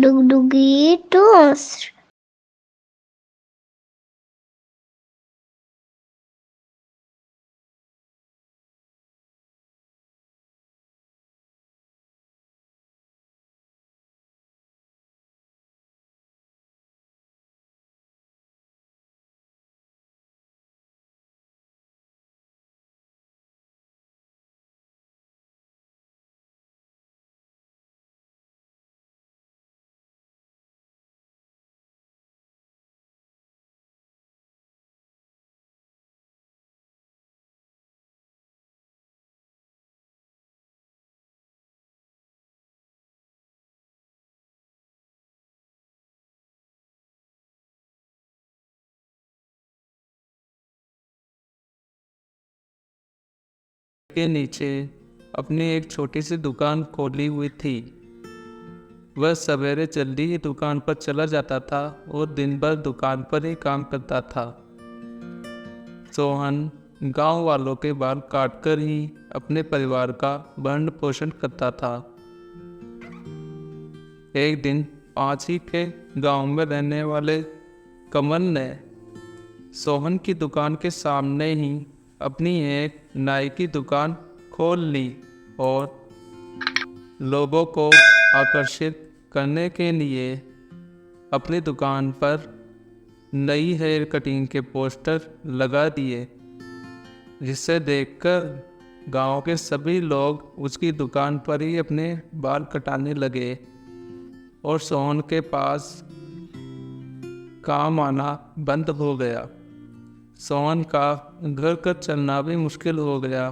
डुगडुगी toast. के नीचे अपनी एक छोटी सी दुकान खोली हुई थी। वह सवेरे जल्दी ही दुकान पर चला जाता था और दिन भर दुकान पर ही काम करता था। सोहन गांव वालों के बाल काटकर ही अपने परिवार का भरण पोषण करता था। एक दिन पास ही के गांव में रहने वाले कमल ने सोहन की दुकान के सामने ही अपनी एक नाई की दुकान खोल ली और लोगों को आकर्षित करने के लिए अपनी दुकान पर नई हेयर कटिंग के पोस्टर लगा दिए, जिसे देखकर गांव के सभी लोग उसकी दुकान पर ही अपने बाल कटाने लगे और सोहन के पास काम आना बंद हो गया। सोहन का घर का चलना भी मुश्किल हो गया।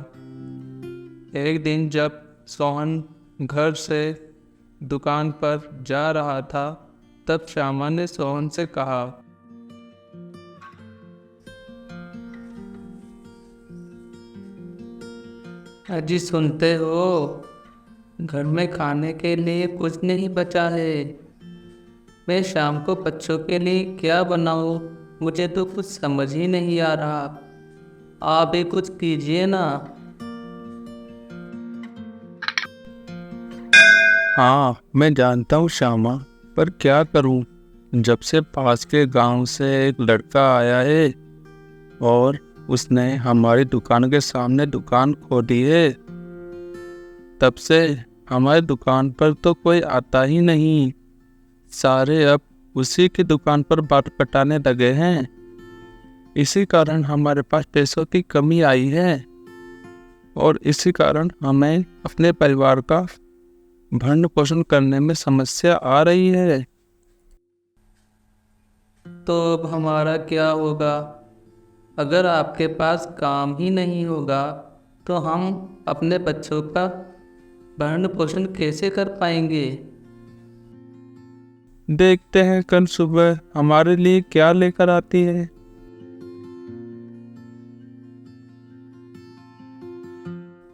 एक दिन जब सोहन घर से दुकान पर जा रहा था, तब श्यामा ने सोहन से कहा, अजी सुनते हो, घर में खाने के लिए कुछ नहीं बचा है। मैं शाम को बच्चों के लिए क्या बनाऊं? मुझे तो कुछ समझ ही नहीं आ रहा। आप भी कुछ कीजिए ना। हाँ मैं जानता हूँ श्यामा, पर क्या करूँ। जब से पास के गांव से एक लड़का आया है और उसने हमारी दुकान के सामने दुकान खोली है, तब से हमारी दुकान पर तो कोई आता ही नहीं। सारे अब उसी की दुकान पर बाल कटाने लगे हैं। इसी कारण हमारे पास पैसों की कमी आई है और इसी कारण हमें अपने परिवार का भरण पोषण करने में समस्या आ रही है। तो अब हमारा क्या होगा? अगर आपके पास काम ही नहीं होगा तो हम अपने बच्चों का भरण पोषण कैसे कर पाएंगे? देखते हैं कल सुबह हमारे लिए क्या लेकर आती है।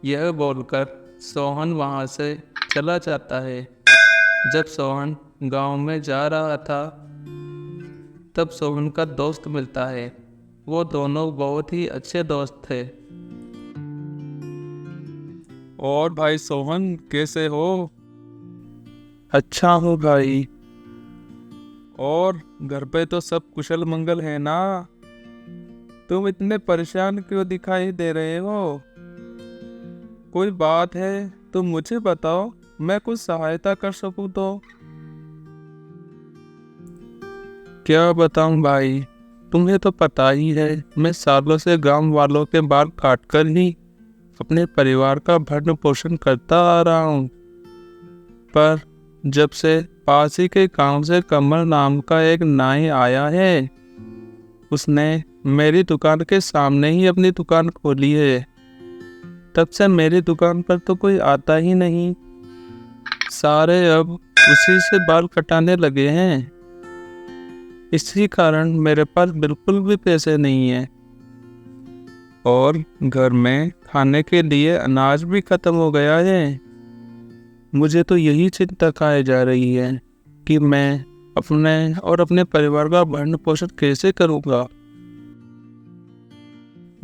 यह बोलकर सोहन वहां से चला जाता है। जब सोहन गांव में जा रहा था, तब सोहन का दोस्त मिलता है। वो दोनों बहुत ही अच्छे दोस्त थे। और भाई सोहन, कैसे हो? अच्छा हो भाई। और घर पे तो सब कुशल मंगल है ना? तुम इतने परेशान क्यों दिखाई दे रहे हो? कोई बात है तो मुझे बताओ, मैं कुछ सहायता कर सकूं तो। क्या बताऊं भाई, तुम्हें तो पता ही है, मैं सालों से गांव वालों के बाल काटकर ही अपने परिवार का भरण पोषण करता आ रहा हूं। पर जब से पास ही के गांव से कमल नाम का एक नाई आया है, उसने मेरी दुकान के सामने ही अपनी दुकान खोली है। तब से मेरी दुकान पर तो कोई आता ही नहीं। सारे अब उसी से बाल कटाने लगे हैं। इसी कारण मेरे पास बिल्कुल भी पैसे नहीं है और घर में खाने के लिए अनाज भी खत्म हो गया है। मुझे तो यही चिंता खाई जा रही है कि मैं अपने और अपने परिवार का भरण पोषण कैसे करूँगा।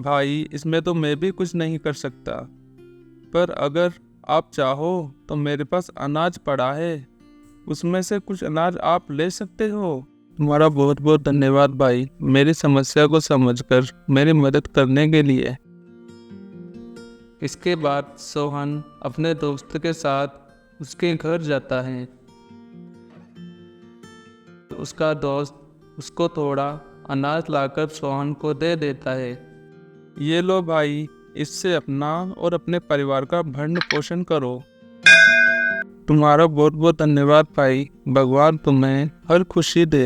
भाई इसमें तो मैं भी कुछ नहीं कर सकता, पर अगर आप चाहो तो मेरे पास अनाज पड़ा है, उसमें से कुछ अनाज आप ले सकते हो। तुम्हारा बहुत बहुत धन्यवाद भाई, मेरी समस्या को समझकर मेरी मदद करने के लिए। इसके बाद सोहन अपने दोस्त के साथ उसके घर जाता है। उसका दोस्त उसको थोड़ा अनाज लाकर सोहन को दे देता है। ये लो भाई, इससे अपना और अपने परिवार का भरण पोषण करो। तुम्हारा बहुत बहुत धन्यवाद भाई, भगवान तुम्हें हर खुशी दे।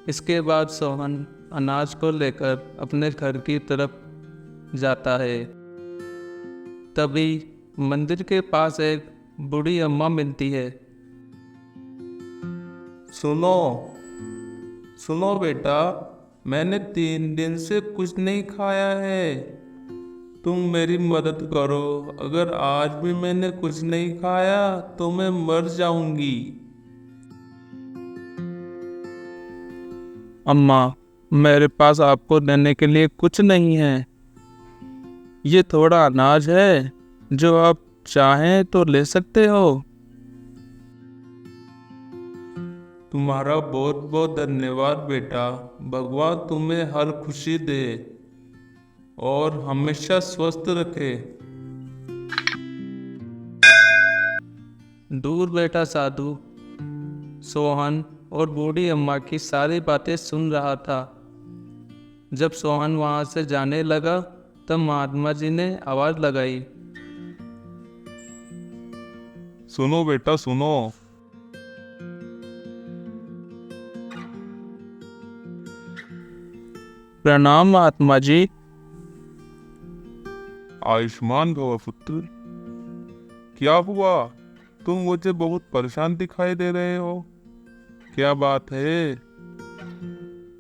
इसके बाद सोहन अनाज को लेकर अपने घर की तरफ जाता है। तभी मंदिर के पास एक बूढ़ी अम्मा मिलती है। सुनो सुनो बेटा, मैंने 3 दिन से कुछ नहीं खाया है। तुम मेरी मदद करो। अगर आज भी मैंने कुछ नहीं खाया तो मैं मर जाऊंगी। अम्मा, मेरे पास आपको देने के लिए कुछ नहीं है। ये थोड़ा अनाज है, जो आप चाहें तो ले सकते हो। तुम्हारा बहुत बहुत धन्यवाद बेटा। भगवान तुम्हें हर खुशी दे और हमेशा स्वस्थ रखे। दूर बैठा साधु सोहन और बूढ़ी अम्मा की सारी बातें सुन रहा था। जब सोहन वहां से जाने लगा तब महात्मा जी ने आवाज लगाई, सुनो बेटा सुनो। प्रणाम महात्मा जी। आयुष्मान भव पुत्र। क्या हुआ? तुम मुझे बहुत परेशान दिखाई दे रहे हो। क्या बात है?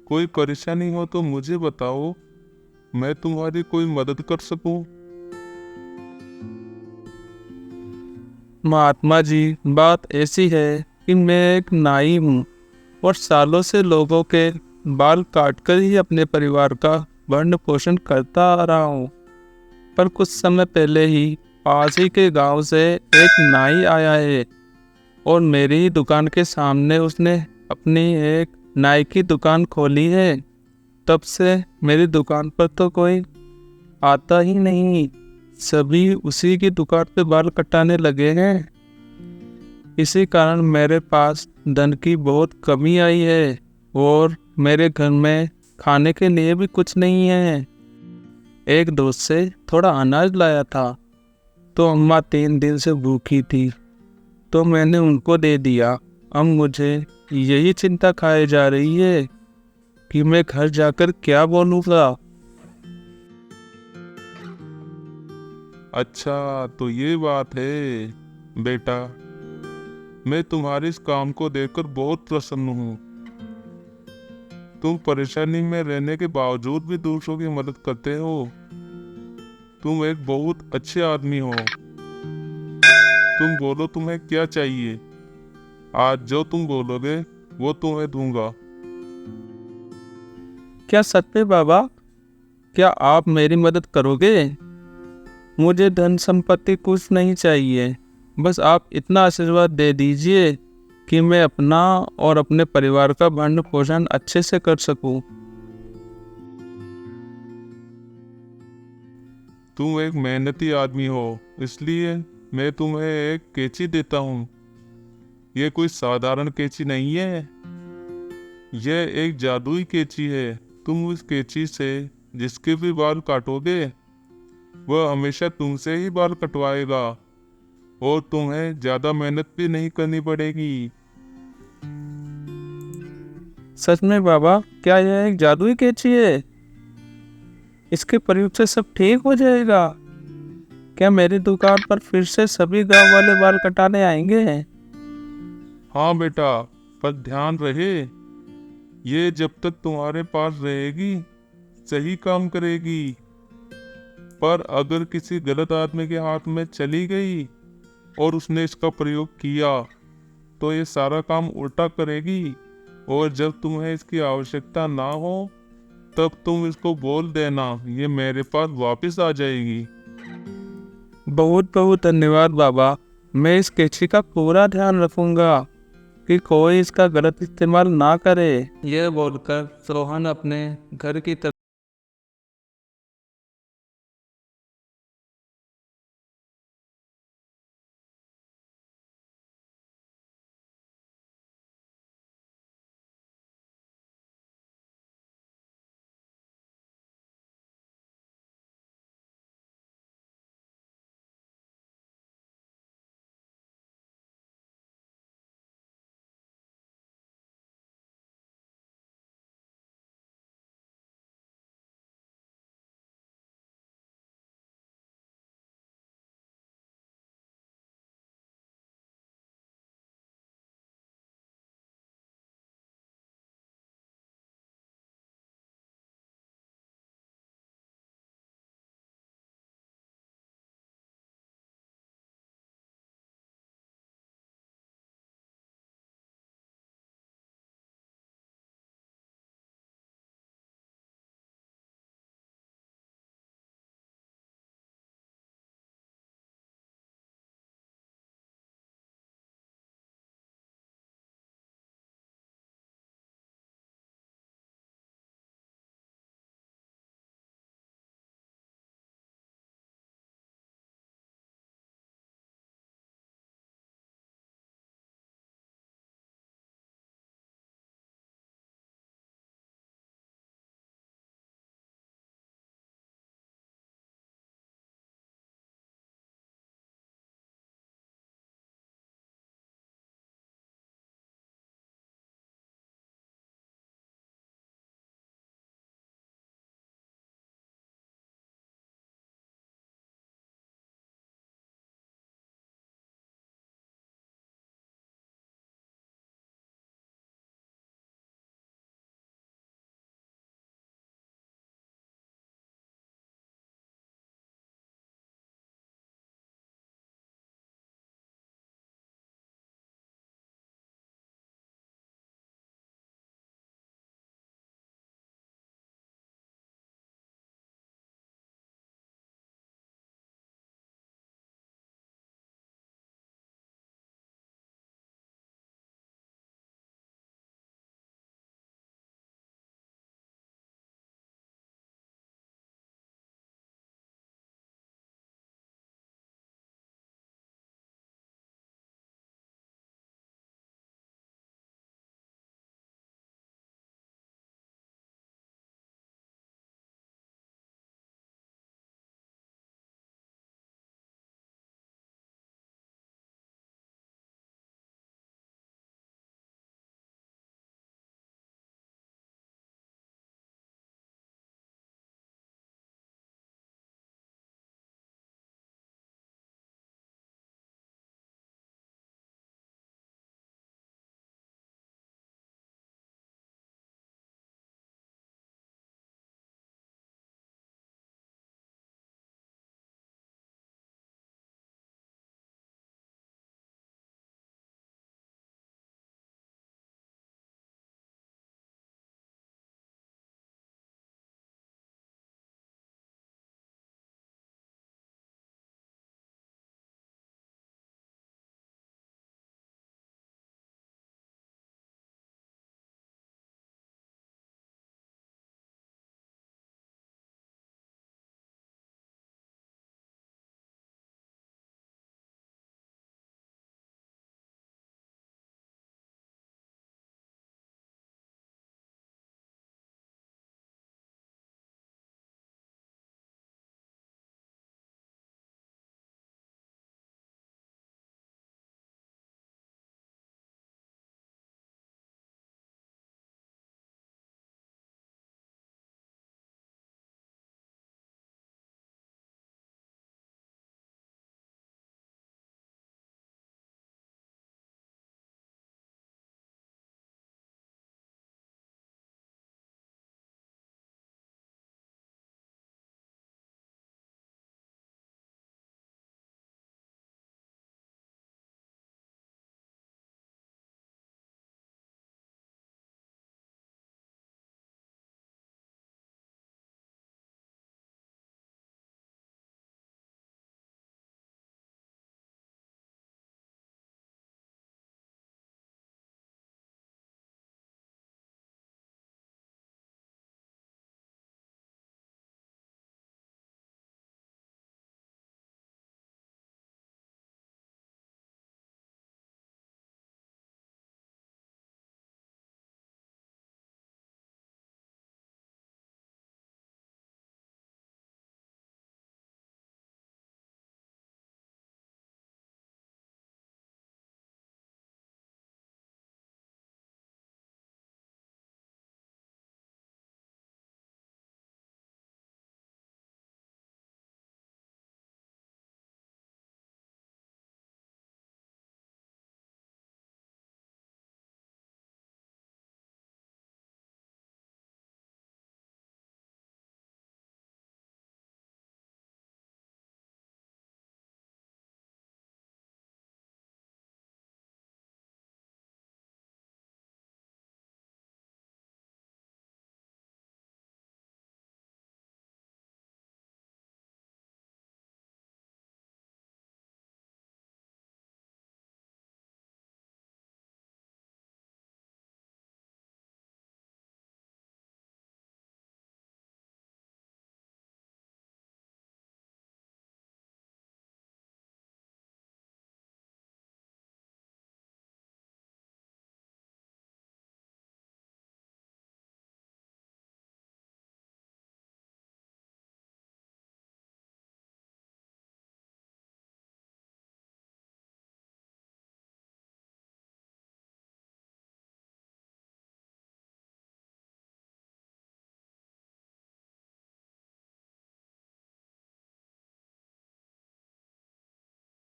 कोई परेशानी हो तो मुझे बताओ, मैं तुम्हारी कोई मदद कर सकूं। महात्मा जी, बात ऐसी है कि मैं एक नाई हूँ और सालों से लोगों के बाल काटकर ही अपने परिवार का भरण पोषण करता आ रहा हूँ। पर कुछ समय पहले ही पास ही के गांव से एक नाई आया है और मेरी ही दुकान के सामने उसने अपनी एक नाई की दुकान खोली है। तब से मेरी दुकान पर तो कोई आता ही नहीं, सभी उसी की दुकान पे बाल कटाने लगे हैं। इसी कारण मेरे पास धन की बहुत कमी आई है और मेरे घर में खाने के लिए भी कुछ नहीं है। एक दोस्त से थोड़ा अनाज लाया था तो अम्मा 3 दिन से भूखी थी, तो मैंने उनको दे दिया। अब मुझे यही चिंता खाई जा रही है कि मैं घर जाकर क्या बोलूँगा। अच्छा, तो ये बात है बेटा। मैं तुम्हारे इस काम को देखकर बहुत प्रसन्न हूँ। तुम परेशानी में रहने के बावजूद भी दूसरों की मदद करते हो। तुम एक बहुत अच्छे आदमी हो। तुम बोलो तुम्हें क्या चाहिए। आज जो तुम बोलोगे वो तुम्हें दूंगा। क्या सच में बाबा? क्या आप मेरी मदद करोगे? मुझे धन संपत्ति कुछ नहीं चाहिए, बस आप इतना आशीर्वाद दे दीजिए कि मैं अपना और अपने परिवार का भरण पोषण अच्छे से कर सकूं। तुम एक मेहनती आदमी हो, इसलिए मैं तुम्हें एक कैंची देता हूँ। ये कोई साधारण कैंची नहीं है, यह एक जादुई कैंची है। तुम उस कैंची से जिसके भी बाल काटोगे वह हमेशा तुमसे ही बाल कटवाएगा और तुम्हें ज्यादा मेहनत भी नहीं करनी पड़ेगी। सच में बाबा, क्या यह एक जादुई कैंची है? इसके प्रयोग से सब ठीक हो जाएगा? क्या मेरी दुकान पर फिर से सभी गांव वाले बाल कटाने आएंगे? हाँ बेटा, पर ध्यान रहे, ये जब तक तुम्हारे पास रहेगी सही काम करेगी। पर अगर किसी गलत आदमी के हाथ में चली गई और उसने इसका प्रयोग किया तो ये सारा काम उल्टा करेगी और जब तुम्हें इसकी आवश्यकता ना हो तब तुम इसको बोल देना, ये मेरे पास वापस आ जाएगी। बहुत बहुत धन्यवाद बाबा, मैं इस कैची का पूरा ध्यान रखूंगा कि कोई इसका गलत इस्तेमाल ना करे। यह बोलकर सोहन अपने घर की तरफ